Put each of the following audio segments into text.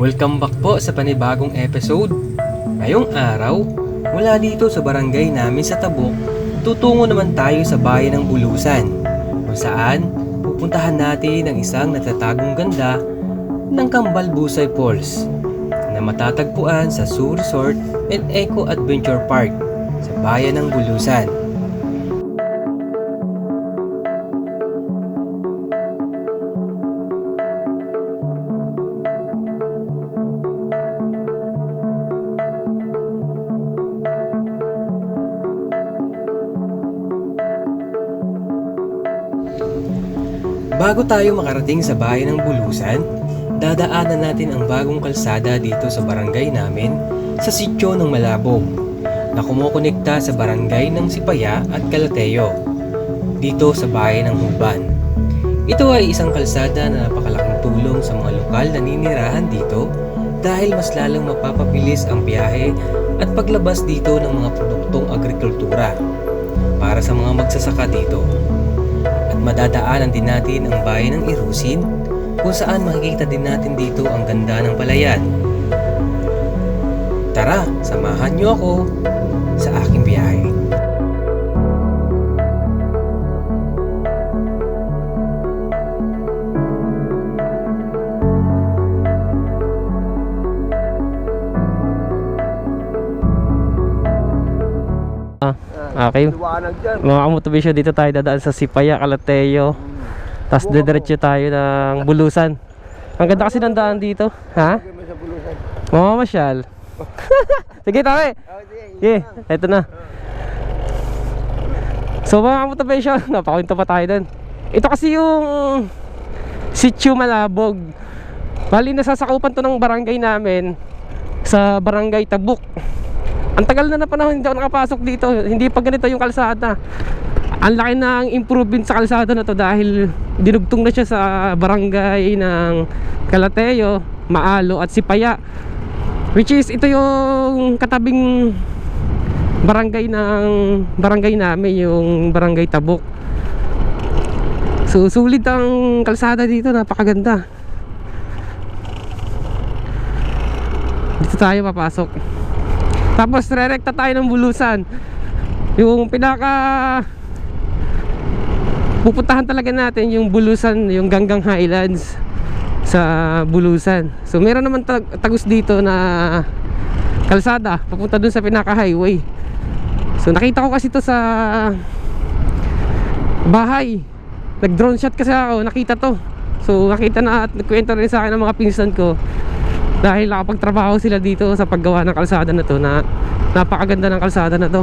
Welcome back po sa panibagong episode. Ngayong araw, mula dito sa barangay namin sa Tabuk, tutungo naman tayo sa bayan ng Bulusan, kung saan pupuntahan natin ang isang natatagong ganda ng Cambalbusay Falls na matatagpuan sa Zoo Resort and Eco Adventure Park sa bayan ng Bulusan. Bago tayo makarating sa bayan ng Bulusan, dadaanan natin ang bagong kalsada dito sa barangay namin sa sitio ng Malabog na kumukonekta sa barangay ng Sipaya at Calateo dito sa bayan ng Huban. Ito ay isang kalsada na napakalaking tulong sa mga lokal na ninirahan dito dahil mas lalong mapapabilis ang biyahe at paglabas dito ng mga produktong agrikultura para sa mga magsasaka dito. At madadaanan din natin ang bayan ng Irusin kung saan makikita din natin dito ang ganda ng palayan. Tara, samahan niyo ako sa aking biyahe. Okay. Mga motivation dito tayo dadaan sa Sipaya, Calateo. Tapos diretso tayo ng Bulusan. Ang ganda kasi ng daan dito. Ha? Mamamasyal. Sige tayo. Sige, eto na. So mga motivation, napakwento pa tayo dun. Ito kasi yung Sitio Malabog. Bali nasasakupan to ng barangay namin sa barangay Tabuk. Ang tagal na panahon hindi ako nakapasok dito. Hindi pa ganito yung kalsada. Ang laki ng improvement sa kalsada na to dahil dinugtong na siya sa barangay ng Calateo, Maalo at Sipaya, which is ito yung katabing barangay ng barangay namin, yung barangay Tabuk. So sulit ang kalsada dito, napakaganda. Dito tayo papasok. Tapos re-recta tayo ng Bulusan. Yung pinaka pupuntahan talaga natin yung Bulusan, yung Ganggang Highlands sa Bulusan. So meron naman tagos dito na kalsada papunta dun sa pinaka highway. So nakita ko kasi to sa bahay. Nag drone shot kasi ako, nakita to. So nakita na at nagkwento rin sa akin ng mga pinsan ko dahil nakapagtrabaho sila dito sa paggawa ng kalsada na to, na napakaganda ng kalsada na to,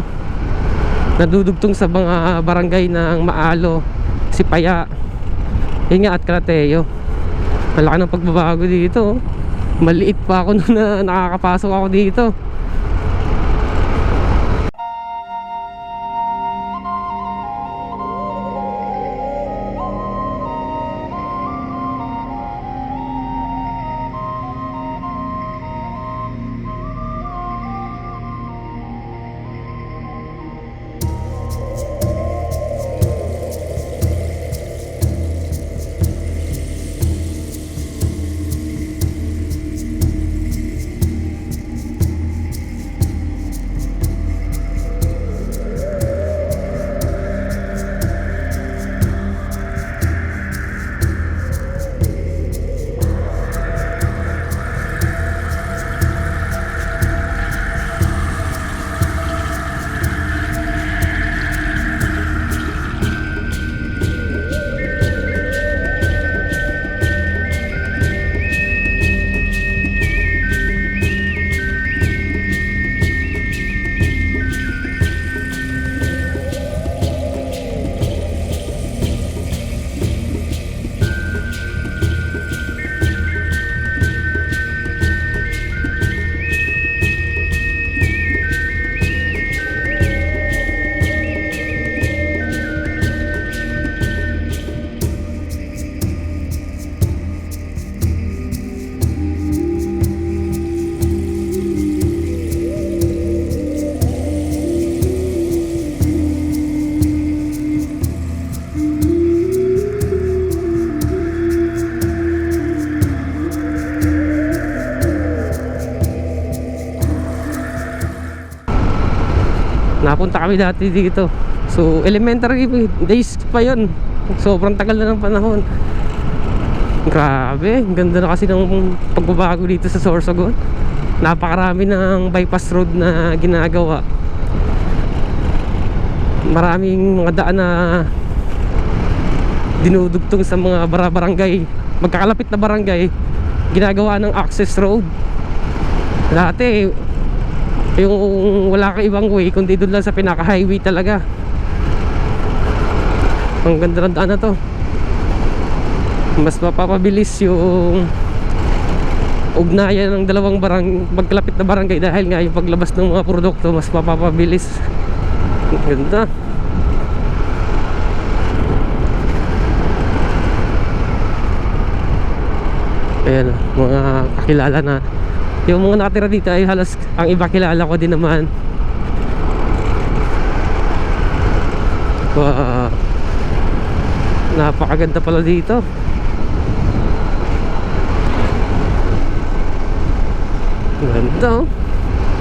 nadudugtong sa mga barangay ng Maalo, Sipaya, yun nga, at Calateo. Malaki ng pagbabago dito. Maliit pa ako nung na nakakapasok ako dito. Napunta kami dati dito. So elementary days pa yun. Sobrang tagal na ng panahon. Grabe, ang ganda na kasi ng pagbabago dito sa Sorsogon. Napakarami ng bypass road na ginagawa. Maraming mga daan na dinudugtong sa mga barangay. Magkakalapit na barangay, ginagawa ng access road. Dati yung wala ka ibang way kundi doon lang sa pinaka highway talaga. Ang ganda ng daan na to. Mas mapapabilis yung ugnayan ng dalawang magkalapit na barangay dahil nga yung paglabas ng mga produkto mas mapapabilis. Ang ganda. Ayan, mga kakilala na. Yung mga nakatira dito ay halos ang iba kilala ko din naman. Napakaganda pala dito. Ganda, oh.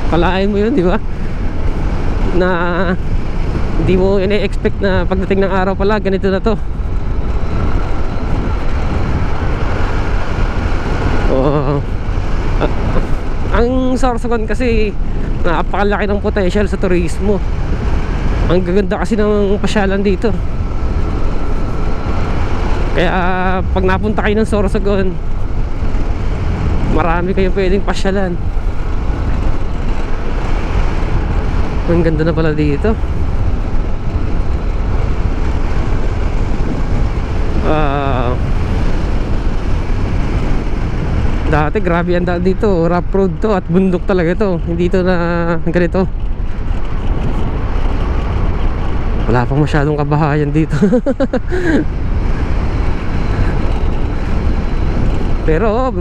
Kalain mo yun, di ba? Na hindi mo ine-expect na pagdating ng araw pala ganito na to. Ang Sorsogon kasi napakalaki ng potential sa turismo. Ang gaganda kasi ng pasyalan dito. Kaya pag napunta kayo ng Sorsogon, marami kayong pwedeng pasyalan. Ang ganda na pala dito. Dati grabe ang daan dito, rough road to at bundok talaga to. Hindi to na ganito. Wala pang masyadong kabahayan dito. Pero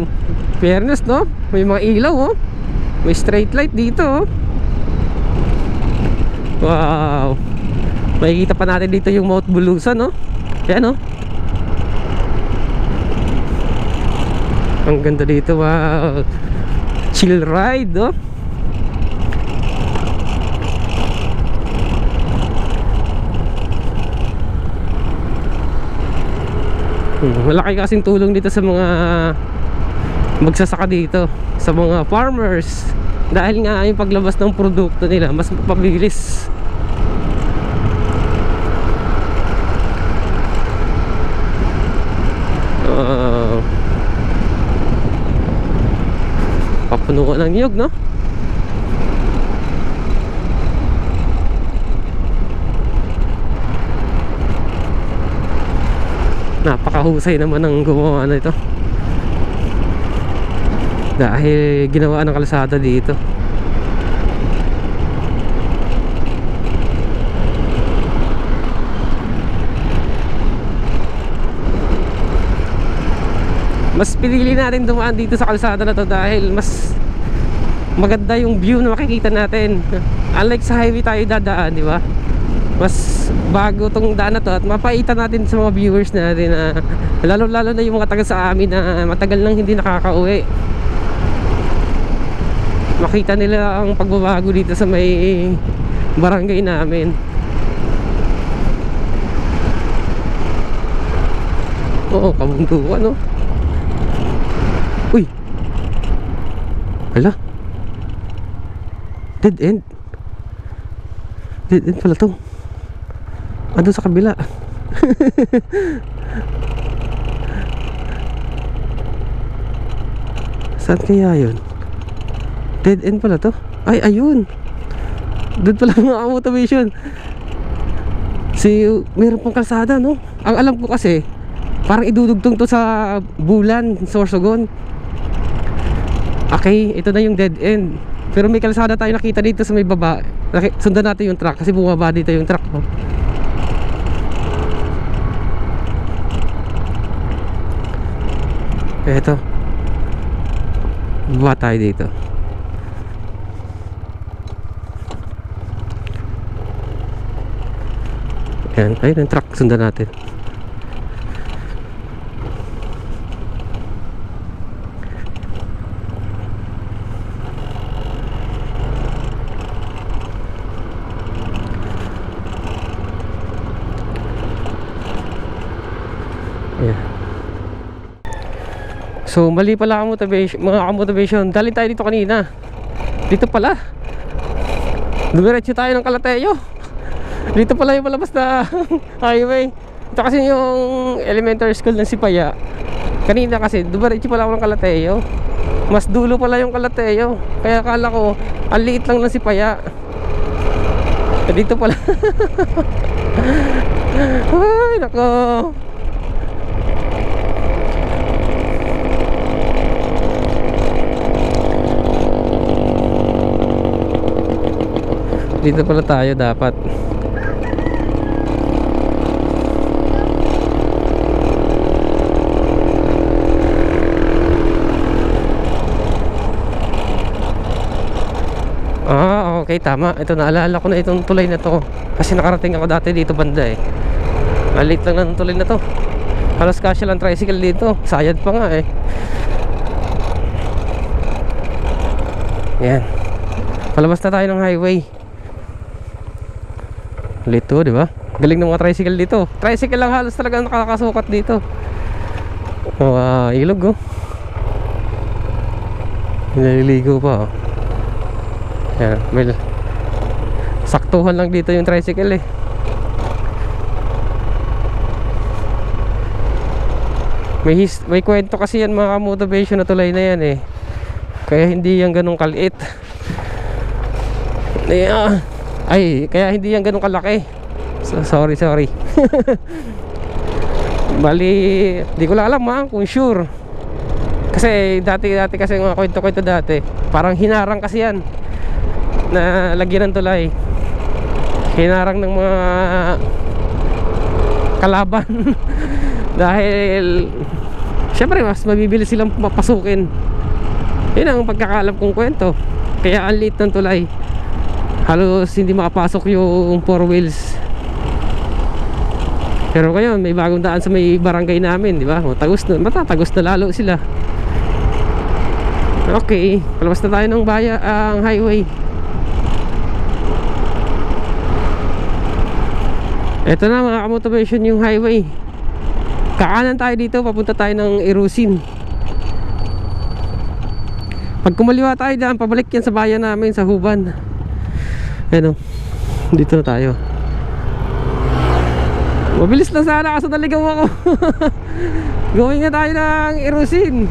fairness, no? May mga ilaw, oh. May street light dito, oh. Wow. Makikita pa natin dito yung Mount Bulusan, no? Yan, oh. Ang ganda dito, wow. Chill ride, oh. Malaki kasing tulong dito sa mga magsasaka dito, sa mga farmers. Dahil nga yung paglabas ng produkto nila mas mapabilis. Papunuan ng niyog, no? Napakahusay naman ng gumawa na ito. Dahil ginawa ng kalsada dito. Mas pinili natin dumaan dito sa kalsada na to dahil mas maganda yung view na makikita natin. Unlike sa highway tayo dadaan, di ba? Mas bago tong daan na to at mapaitan natin sa mga viewers natin na lalo na yung mga taga sa amin na matagal nang hindi nakakauwi. Makita nila ang pagbabago dito sa may barangay namin. Oo, kabundukan, no? Uy! Hala? Dead end. Dead end pala to. Ano sa kabila? Saan kaya yun? Dead end pala to. Ay, ayun. Doon pala mga motivation. Meron pang kalsada, no? Ang alam ko kasi parang idudugtong to sa Bulan, Sorsogon. Okay, ito na yung dead end. Pero may kalsada tayo nakita dito sa may baba. Sundan natin yung truck kasi bumaba dito yung truck, no? Eto, baba tayo dito. Ayan, ayun ang truck, sundan natin. Ayan. So mali pala ang motivation, mga motivation. Dali tayo dito kanina. Dito pala. Dumiretso tayo ng Kalateo. Dito pala yung palabas na highway. Ito kasi yung elementary school ng Sipaya. Kanina kasi dumiretso pala ako ng Kalateo. Mas dulo pala yung Kalateo. Kaya akala ko ang liit lang ng Sipaya. Dito pala. Ay nako. Dito pala tayo dapat. Okay, tama. Ito, naalala ko na itong tulay na to. Kasi nakarating ako dati dito banda eh. Malit lang ng tulay na to. Halos kasya lang tricycle dito. Sayad pa nga eh. Yan. Palabas na tayo ng highway. Lito, di ba? Galing ng mga tricycle dito. Tricycle lang halos talaga nakakasukat dito. Ilog oh. Naliligo pa oh. Yan, may saktuhan lang dito yung tricycle eh. May kwento kasi yan mga motivation na tulay na yan eh. Kaya hindi yan ganun kaliit. Ay, kaya hindi yan ganun kalaki. Sorry. Bali, di ko lang alam kung sure. Kasi dati kasi mga kwento dati, parang hinarang kasi yan na lagyan ng tulay. Hinarang ng mga kalaban. Dahil syempre mas mabibili silang papasukin. Yun ang pagkakalam kong kwento. Kaya ang liit ng tulay, halos hindi makapasok yung 4 wheels. Pero ngayon may bagong daan sa may barangay namin, di ba? Matatagos na lalo sila. Okay, palabas na tayo ng ang highway. Ito na mga kamotivation yung highway. Kakanan tayo dito, papunta tayo ng Irusin. Pag kumaliwa tayo dyan, pabalik yan sa bayan namin sa Huban. Ayan o, dito na tayo. Mabilis lang sana kaso naligaw ako. Gawin nga tayo ng Irusin.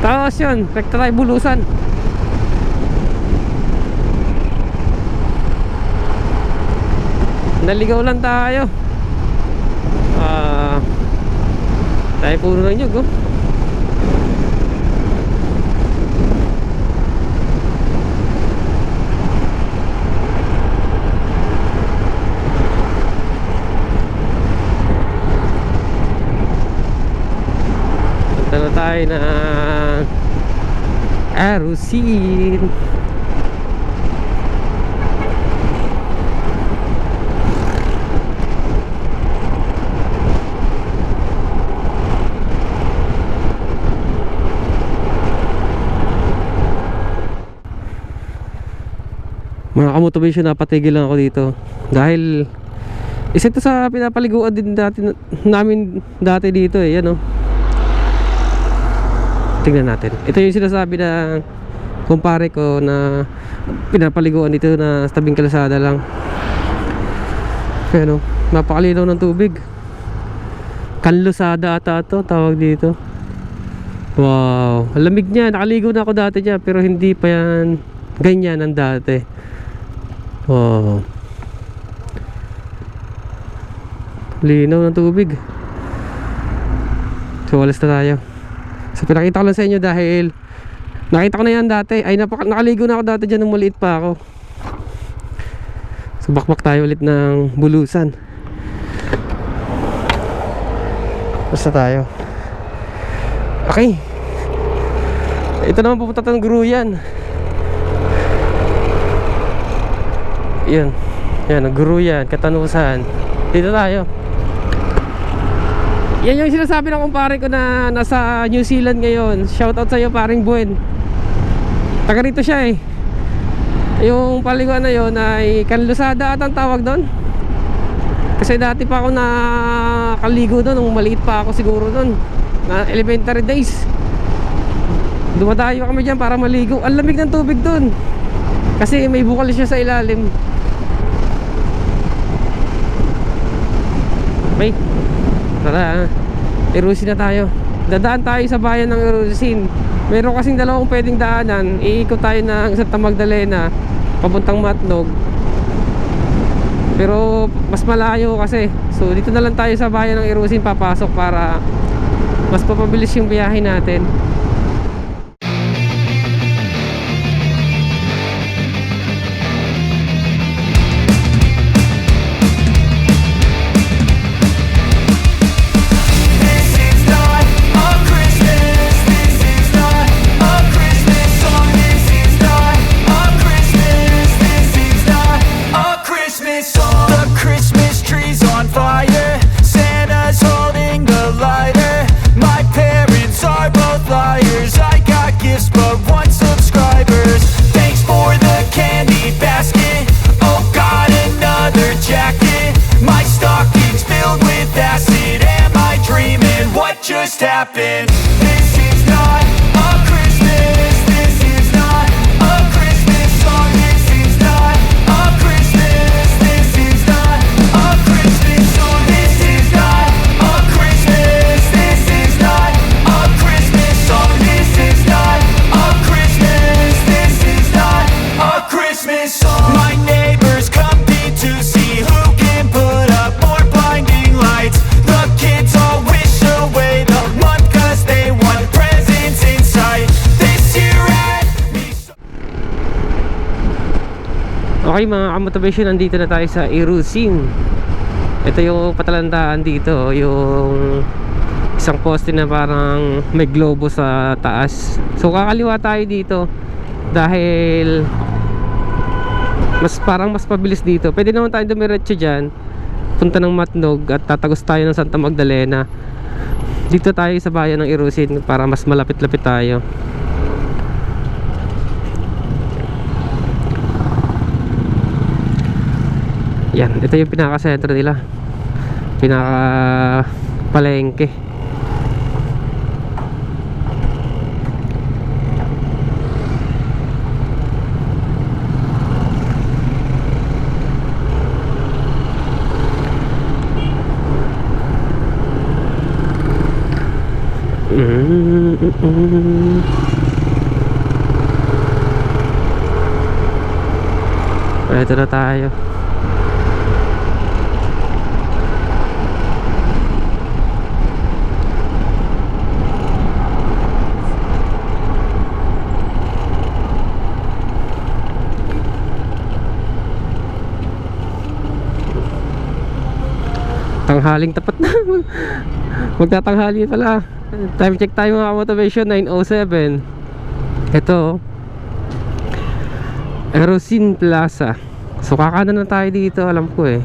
Tapos yun, rekta tayo Bulusan. Naligaw lang tayo. Tayo puno ng nyug oh. Punta na tayo na Irusin. Mga kamotivation, napatigil lang ako dito dahil isa ito sa pinapaliguan din namin dati dito eh. Yan o, tingnan natin. Ito yung sinasabi ng kumpare ko na pinapaliguan dito na sa tabing kalsada lang. Ayan o, napakalinaw ng tubig. Kanlusada ata ito tawag dito. Wow, lamig niya. Nakaligo na ako dati dyan pero hindi pa yan ganyan ang dati. Wow, linaw ng tubig. So walas na tayo. So pinakita ko lang sa inyo dahil nakita ko na yan dati. Ay nakaligo na ako dati dyan nung maliit pa ako. So bakbak tayo ulit ng Bulusan. Basta tayo. Okay, ito naman pupunta ng Guruyan. Yan, Guruyan, Katanusan. Dito tayo. Yan yung sinasabi ng kumpare ko na nasa New Zealand ngayon. Shoutout sa'yo paring Buen. Taga rito siya eh. Yung paliguan na yun ay Kanlusada at ang tawag doon. Kasi dati pa ako nakaligo doon nung maliit pa ako siguro doon, na elementary days. Dumadayo kami dyan para maligo. Ang lamig ng tubig doon kasi may bukal siya sa ilalim. Okay, tara, Irusin na tayo. Dadaan tayo sa bayan ng Irusin. Meron kasing dalawang pwedeng daanan. Iikot tayo ng Santa Magdalena papuntang Matnog, pero mas malayo kasi. So dito na lang tayo sa bayan ng Irusin papasok para mas papabilis yung biyahe natin. Just happened. This is not a Christmas. This is not a Christmas song. This is not a Christmas. This is not a Christmas song. This is not a Christmas. This is not a Christmas song. This is not a Christmas. This is not a Christmas song. My neighbors compete to see who can put up more blinding lights. The kids all wish away the month 'cause they want presents in sight. This year had me so. Okay mga kamotivation, nandito na tayo sa Irusin. Ito yung patalandaan dito, yung isang poste na parang may globo sa taas. So kakaliwa tayo dito dahil parang mas pabilis dito. Pwede naman tayo dumiretso dyan, punta ng Matnog at tatagos tayo ng Santa Magdalena. Dito tayo sa bayan ng Irusin para mas malapit-lapit tayo. Yan, ito yung pinaka-sentro nila, pinaka-palengke. Ito na tayo. Tanghaling tapat na. Magtatanghali pala. Time check tayo mga motivation, 9:07. Ito Irusin Plaza. So kakanan na tayo dito, alam ko eh.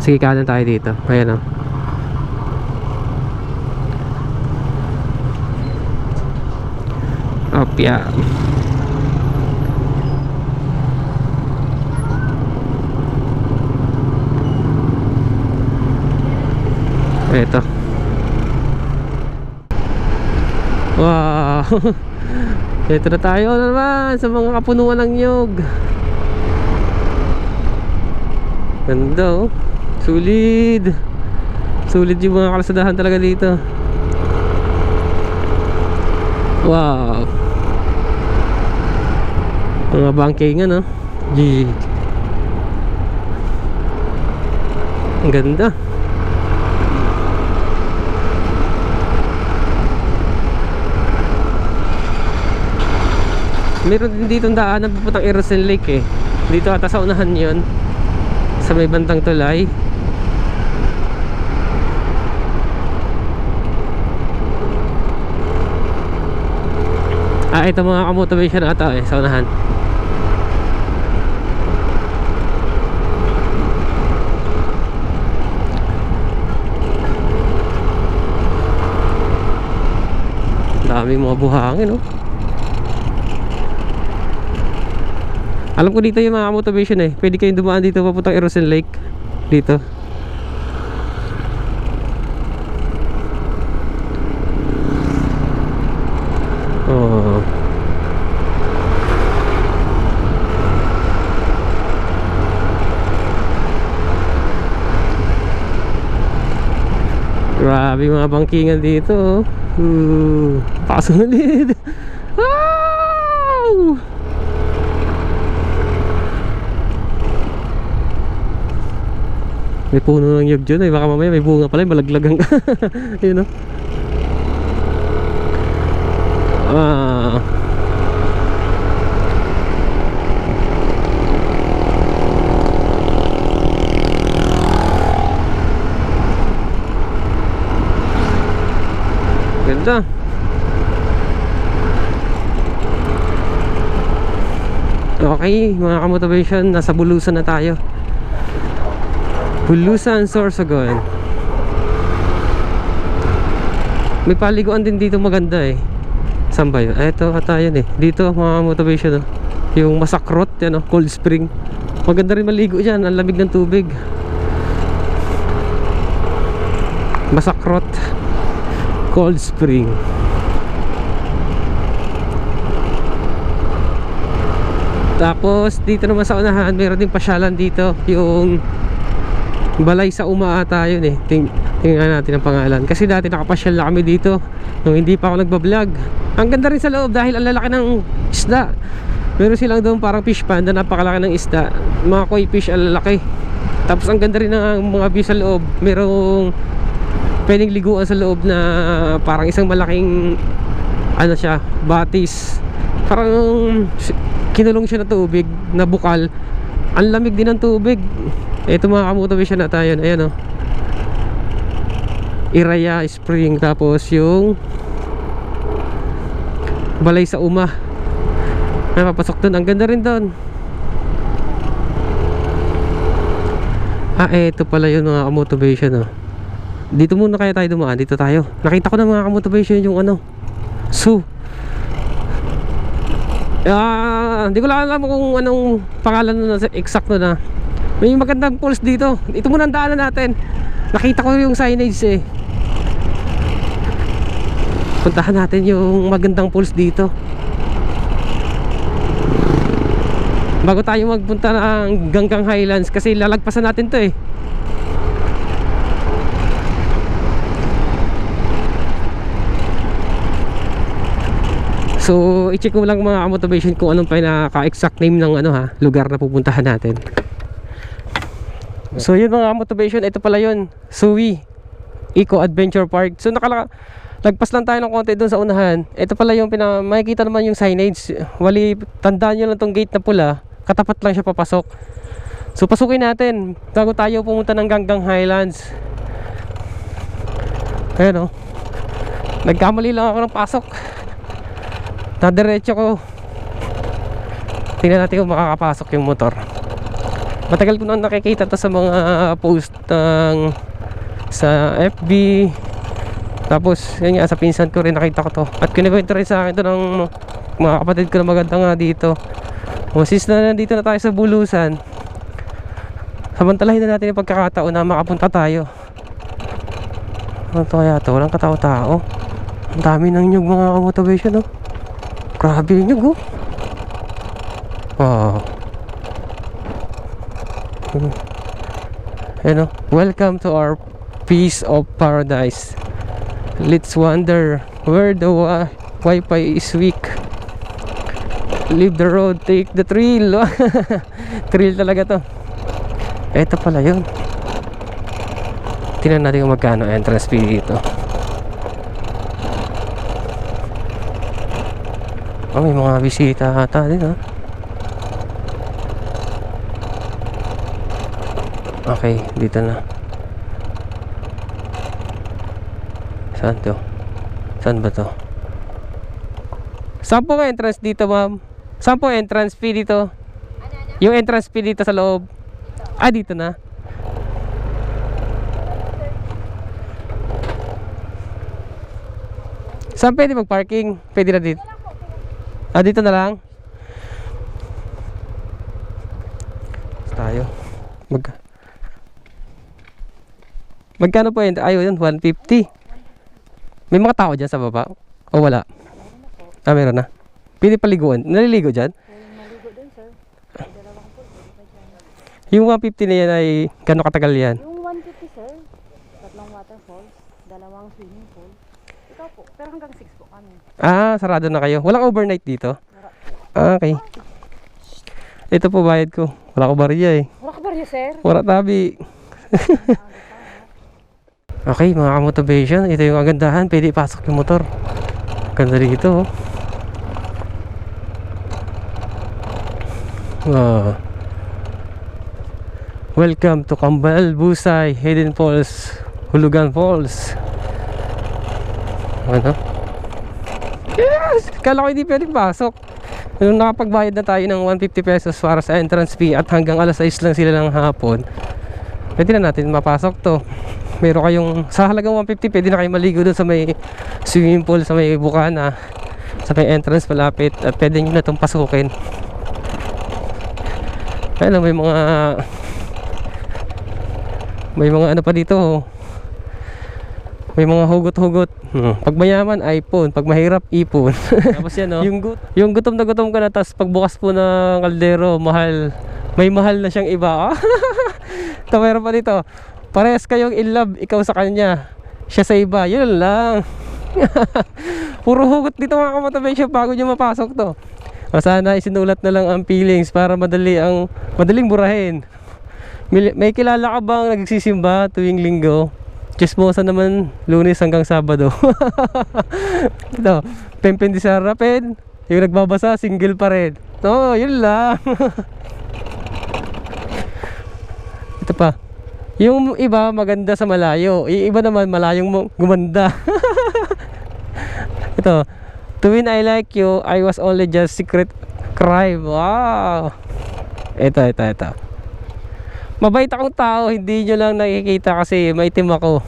Sige, kanan tayo dito. Ayan o. Opya. Ito. Wow. Ito na tayo naman sa mga kapunuan ng nyog. Ganda oh. Sulit. Sulit yung mga kalsadahan talaga dito. Wow. Mga bangkingan oh. Gee. Ang ganda. Meron din dito daanan papuntang Irusin Lake eh. Dito ata sa unahan yon, sa may bandang tulay. Ito mga kamotivation ata eh, sa unahan. Daming mga buhangin oh. Alam ko dito yung mga motivation eh. Pwede kayong dumaan dito papuntang Erosion Lake. Dito. Oh. Grabe mga bangkingan dito. Pakasunod. Wow! May puno ng nyug dyan eh. Baka mamaya may bunga pala, malaglagan ka. Yun o. Ganda. Okay, mga kamotivation, nasa Bulusan na tayo. Bulusan, Sorsogon. May paliguan din dito maganda eh. Saan ba yun? Ito ata yun eh. Dito mga motivation oh. Yung Masakrot, yan oh, cold spring. Maganda rin maligo dyan, ang lamig ng tubig. Masakrot cold spring. Tapos dito naman sa unahan, mayroon din pasyalan dito. Yung Balay sa Uma ata yun eh. Tingnan natin ang pangalan. Kasi dati nakapasyal na kami dito nung hindi pa ako nagbablog. Ang ganda rin sa loob dahil ang lalaki ng isda. Meron silang doon parang fish pond na napakalaki ng isda. Mga koi fish ang lalaki. Tapos ang ganda rin ng mga view sa loob. Merong pwedeng liguan sa loob na parang isang malaking ano siya, batis. Parang kinulong siya na tubig na bukal. Ang lamig din ng tubig. Ito mga kamotivation na tayo. Ayan o, Iraya Spring. Tapos yung Balay sa Uma. Ay, papasok dun. Ang ganda rin dun. Ito pala yun mga kamotivation o. Dito muna kaya tayo dumaan. Dito tayo. Nakita ko na mga kamotivation yung ano, zoo. Hindi ko lang alam kung anong pangalan na exact na. May magandang pools dito. Ito muna ang daanan natin. Nakita ko yung signage eh. Puntahan natin yung magandang pools dito bago tayo magpunta ng Ganggang Highlands. Kasi lalagpasan natin to eh. So i-check mo lang mga motivation kung anong pinaka-exact name ng ano lugar na pupuntahan natin. So yun mga motivation, ito pala yun, Suwi Eco Adventure Park. So lagpas lang tayo ng konti doon sa unahan. Ito pala yung makikita naman yung signage. Wali, tandaan nyo lang tong gate na pula. Katapat lang siya papasok. So pasukin natin bago tayo pumunta ng Ganggang Highlands. Ayan o, nagkamali lang ako ng pasok. Nadiretso ko. Tingnan natin kung makakapasok yung motor. Matagal ko na nakikita to sa mga post ng sa FB. Tapos yun nga, sa pinsan ko rin nakita ko to. At kinikwento rin sa akin to ng mga kapatid ko na maganda nga dito. Since na nandito na tayo sa Bulusan, samantalahin na natin yung pagkakataon na makapunta tayo. Ano to kaya to? Walang katao-tao. Ang dami ng nyug mga motivation oh. Grabe yung nyug oh. Wow. Ano? Welcome to our piece of paradise. Let's wonder where the Wi-Fi is weak. Leave the road, take the trail. Trail talaga to. Ito pala yun. Tingnan natin kung magkano entrance fee dito. Oh, may mga bisita ata din Okay, dito na. Saan to? Saan ba to? Saan po entrance dito, ma'am? Saan po entrance fee dito? Yung entrance fee dito sa loob. Dito na. Saan pwede mag-parking? Pwede na dito. Dito na lang. tayo. Magkano po yun? Ayun, 150. May mga tao dyan sa baba? O wala? Ah, meron na. Pwede paliguan. Naliligo dyan? Maligo din, sir. Dalawang pool, pwede pa dyan. Yung 150 na yan ay gano'ng katagal yan? Yung 150, sir, tatlong waterfalls, dalawang swimming pool. Ikaw po, pero hanggang 6 po kami. Ah, sarado na kayo. Walang overnight dito? Ah, okay. Ito po bayad ko. Wala ko barya eh. Wala ka ba rin, sir? Wala tabi. Okay, mga ka-motivation. Ito yung kagandahan. Pwede ipasok yung motor. Ganda dito. Oh. Welcome to Kambal, Busay, Hidden Falls, Hulugan Falls. Ano? Yes! Kala ko hindi pwedeng pasok. Nung nakapagbayad na tayo ng 150 pesos para sa entrance fee at hanggang alas 6 lang sila ng hapon, pwede na natin mapasok to. Meron kayong, sa halagang 150, pwede na kayo maligo doon sa may swimming pool, sa may bukana, sa may entrance malapit, at pwede nyo na itong pasukin. Ayun, may mga ano pa dito, oh. May mga hugot-hugot. Pag mayaman, iPhone. Pag mahirap, ipon. Tapos yan, oh. Yung gutom na gutom ka na, tapos pagbukas po ng kaldero, mahal. May mahal na siyang iba. Ito, meron pa dito. Parehas kayong in love, ikaw sa kanya, siya sa iba. Yun lang. Puro hugot dito, mga ka-motivation, bago nyo mapasok to. Sana isinulat na lang ang feelings para madaling burahin. May kilala ka bang nagsisimba tuwing linggo? Chismosa naman Lunes hanggang Sabado. Ito, Pempen di Sarapin, yung nagbabasa single pa rin. No, yun lang. Ito pa. Yung iba maganda sa malayo, yung iba naman malayong gumanda. Ito, tuwing I like you, I was only just secret crime. Wow. Ito. Mabait akong tao, hindi nyo lang nakikita kasi maitim ako.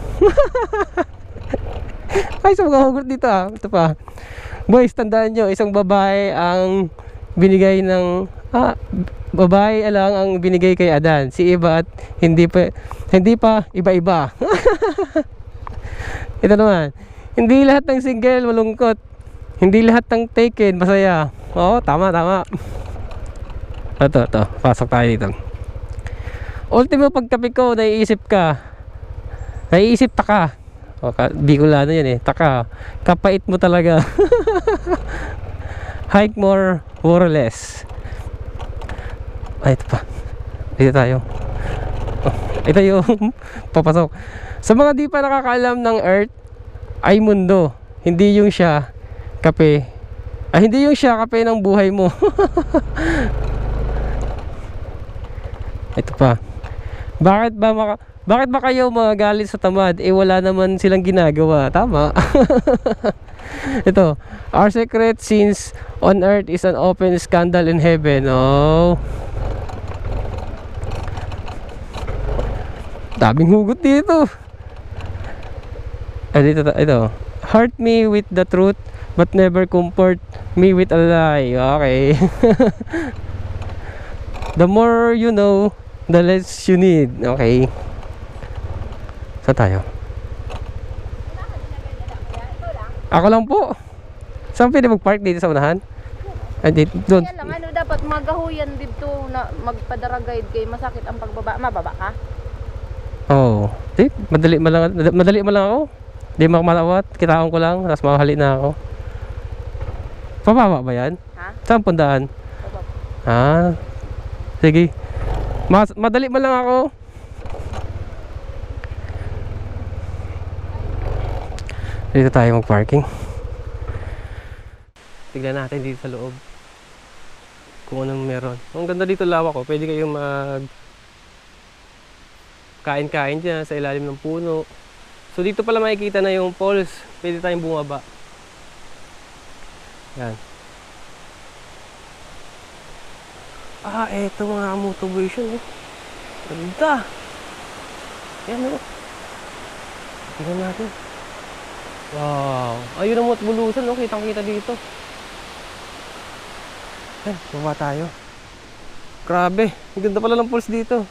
Ay, sa mga hugot dito ah. Ito pa. Boys, tandaan nyo, isang babae ang binigay ng babae lang ang binigay kay Adan. Si Eva at hindi pa iba-iba. Ito naman. Hindi lahat ng single malungkot. Hindi lahat ng taken masaya. Oo, tama. Ito. Pasok tayo dito. Ultimo pagkape ko, naiisip taka. O, Bicolano yan eh, taka. Kapait mo talaga. Hike more or less. Ay, ito pa. Dito tayo. Ito yung papasok. Sa mga di pa nakakaalam ng Earth ay mundo. Hindi yung siya kape. Hindi yung siya kape ng buhay mo. Ito pa. Bakit ba kayo magagalit sa tamad? Wala naman silang ginagawa. Tama. Ito, our secret sins on earth is an open scandal in heaven. Oh. Daming hugot dito. Ito. Hurt me with the truth but never comfort me with a lie. Okay. The more you know, the less you need. Okay. Saan tayo? Ako lang po. Saan pwede mag-park dito sa unahan? Doon. Kaya lang, dapat magahuyan dito na magpadara-guide kayo. Masakit ang pagbaba. Mababa ka? Oo. Madali mo lang ako. Di makamalawa. Kitaan ko lang. Tapos makahali na ako. Pababa ba yan? Ha? Saan pundaan? Pababa. Sige. Madali mo lang ako. Dito tayo mag-parking. Tignan natin dito sa loob kung anong meron. Ang ganda dito, lawak ko. Pwede kayong kain-kain dyan sa ilalim ng puno. So dito pala makikita na yung falls. Pwede tayong bumaba. Yan. Eto mga motivation. Ganda. Yan o. Tignan natin. Wow. Ayun ang bulusan, no? Kitang-kita dito. Yan, baba tayo. Grabe, ang ganda pala ng falls dito.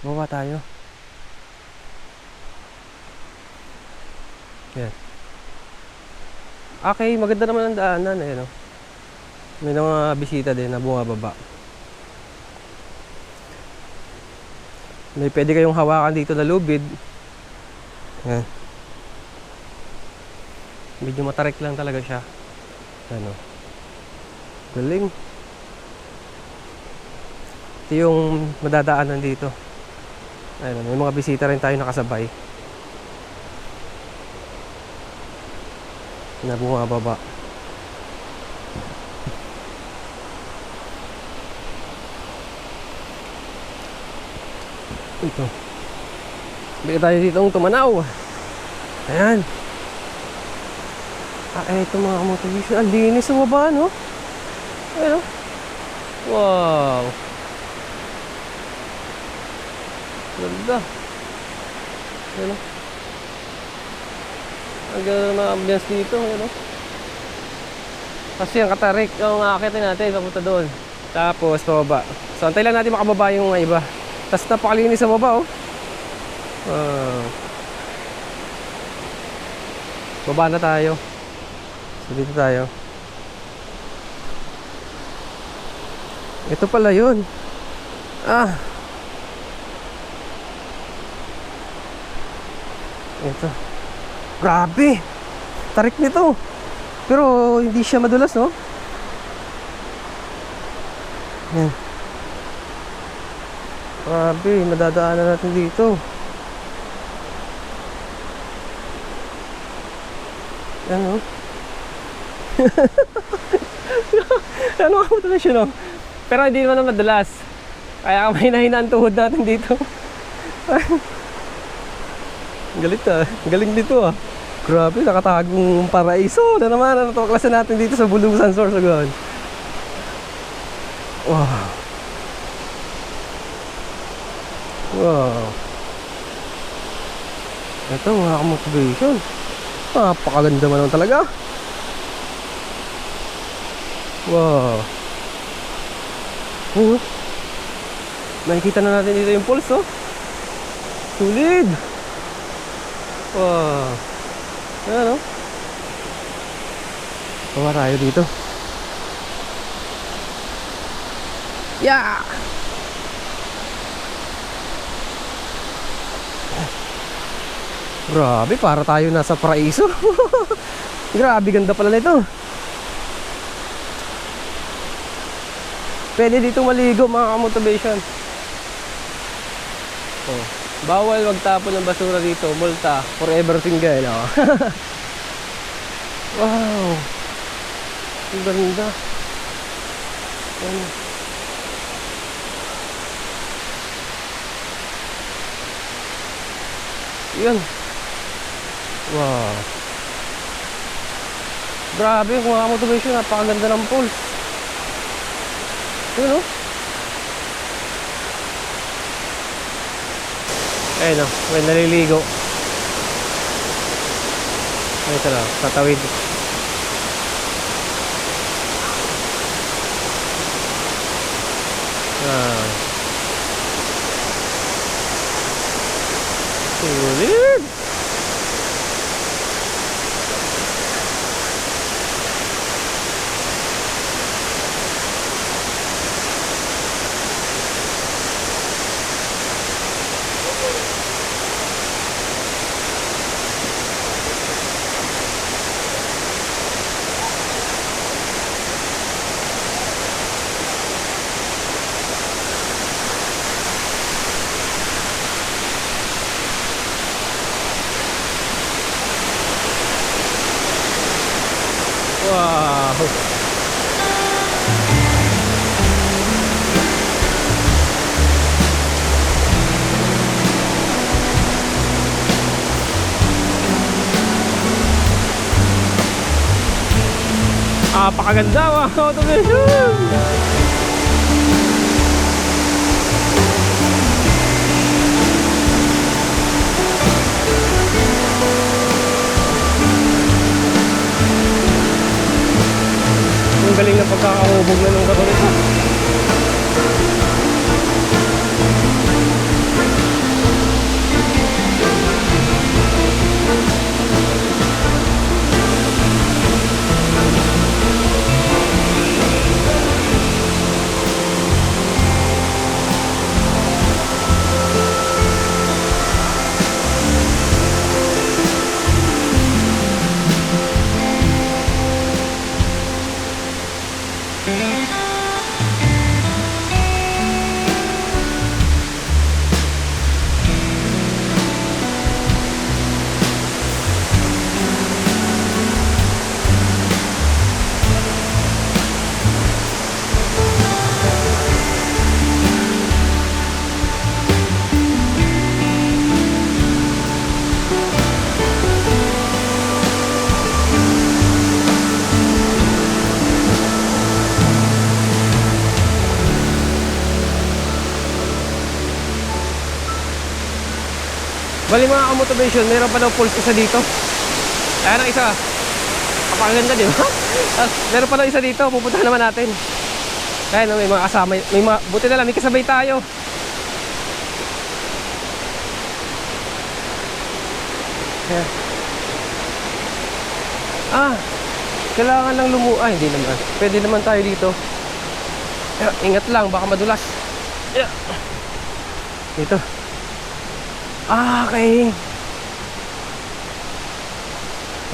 Baba tayo. Yan. Okay, maganda naman ang daanan. Ayan, oh. May mga bisita din na bumababa. May pwede kayong hawakan dito na lubid. Yan. Medyo matarik lang talaga siya. Ano? Galing. Ito yung madadaanan dito. Ayun, may mga bisita rin tayo nakasabay. Na bumababa. Ito. Bigyan tayo dito ng tumanaw. Ayan. Ito mga motivation. Ang linis sa baba, no? Ayan, oh. Wow. Ganda. Ayan, oh. Ang ganda ng ambience dito. Ayan, oh. Kasi ang katarik, yung aakitin natin, papunta doon. Tapos, pababa. So, antay lang natin makababa yung mga iba. Tapos napakalinis sa baba, oh. Baba na tayo. So, dito tayo. Ito pala yun. Ito. Grabe. Tarik nito. Pero hindi siya madulas, no? Yan. Grabe, madadaanan natin dito. Ano? Ano nga mo siya, no? Pero hindi naman madalas. Kaya kamay-nahina ang tuhod natin dito. Galit ah. Galing dito ah. Grabe, nakatagong paraiso na naman. Ano ito klase natin dito sa Bulusan, Sorsogon. Wow. Wow. Ito mga ka-motivation. Napakaganda man naman talaga. Wow. Nakikita na natin dito yung pulse, oh. Sulit. Wow. Ayan, oh. Bawa tayo dito. Yeah. Grabe, para tayo nasa paraiso. Grabe, ganda pala nito. Pwede dito maligo mga ka-motivation. Oh, bawal magtapon ng basura dito. Multa, forever single, oh. Wow. Ang ganda. Ano? Yan. Wow. Grabe, kung mga motivation, napakaganda ng pulse. Yun, oh. Ayun, oh. May naliligo. Ito na, tatawid. Sulit. Wow. Napakaganda mga motivation. Lumubog na nung garo nito. Bali mga ka-motivation, meron pa daw pulse isa dito. Ayan ang isa. Kapaganda, di ba? Meron pa daw isa dito, pupuntahan naman natin. Ayan, may mga kasama, buti na lang, may kasabay tayo. Ayan. Kailangan lang ay, hindi naman. Pwede naman tayo dito. Ayan, ingat lang, baka madulas. Ayan. Dito. Okay.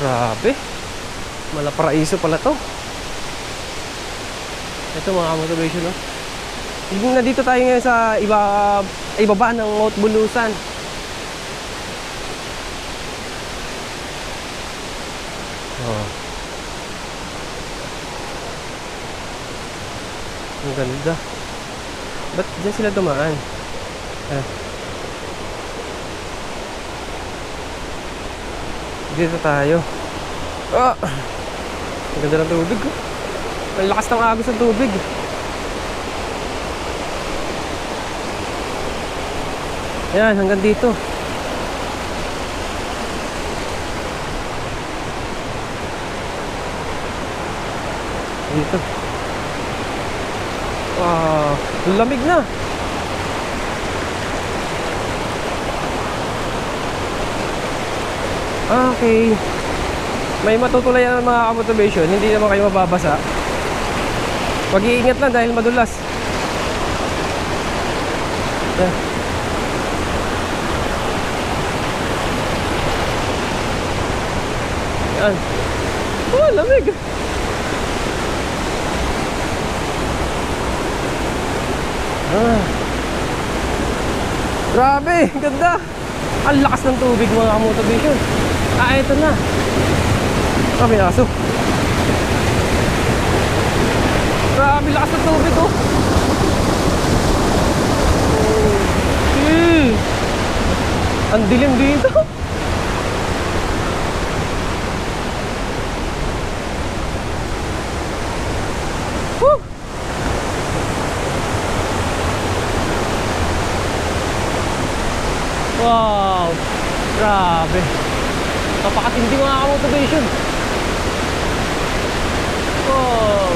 Grabe. Malaparaiso pala to. Ito mga motivation, no? Na dito tayo ngayon sa ibaba ng Mount Bulusan. Oh. Ang ganda. Ba't dyan sila dumaan? Dito tayo. Ang ganda ng tubig. Ang lakas ng agos ng tubig. Ayan, hanggang dito. Dito. Lamig na. Okay. May matutulayan ng mga motivation, hindi naman kayo mababasa. Mag-iingat lang dahil madulas. Yan. Yan. Oh, lamig. Grabe, ganda. Ang lakas ng tubig mga motivation. Ito na. May aso. Grabe, lakas ng tubig, oh. Ang dilim dito. Woo! Wow! Grabe. Napakatindi mga ka-motivation. Wow!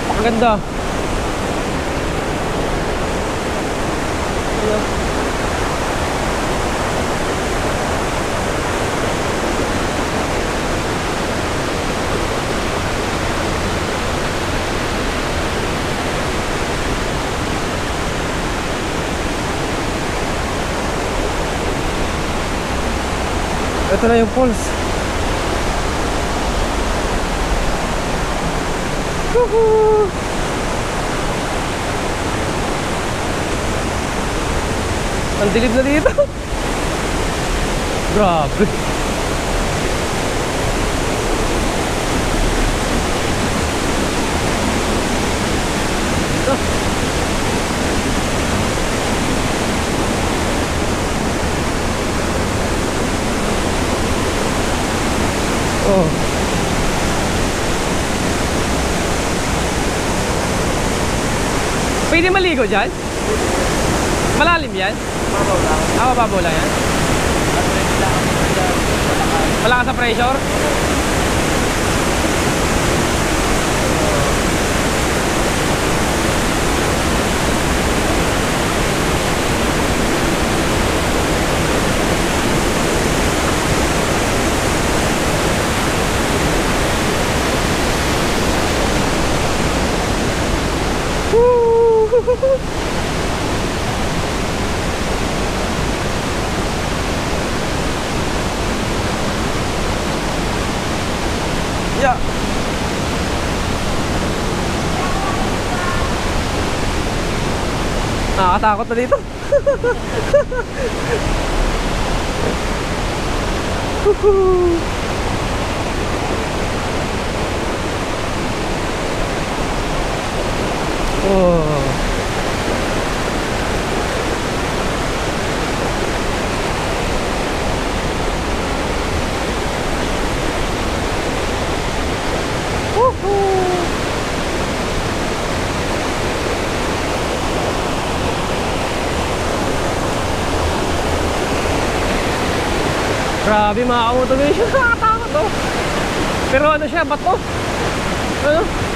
Napakaganda. Ayan. Ito na yung pulse. Woohoo! Ang dilim na dito. Grabe. Oh. Pwede maligo dyan? Malalim yan? Mababaw lang yan? Wala ka sa pressure? Yeah. Nakakatakot na dito. Oh. Grabe mga automation, nakakatakot oh. Pero ano siya, bato? Ano?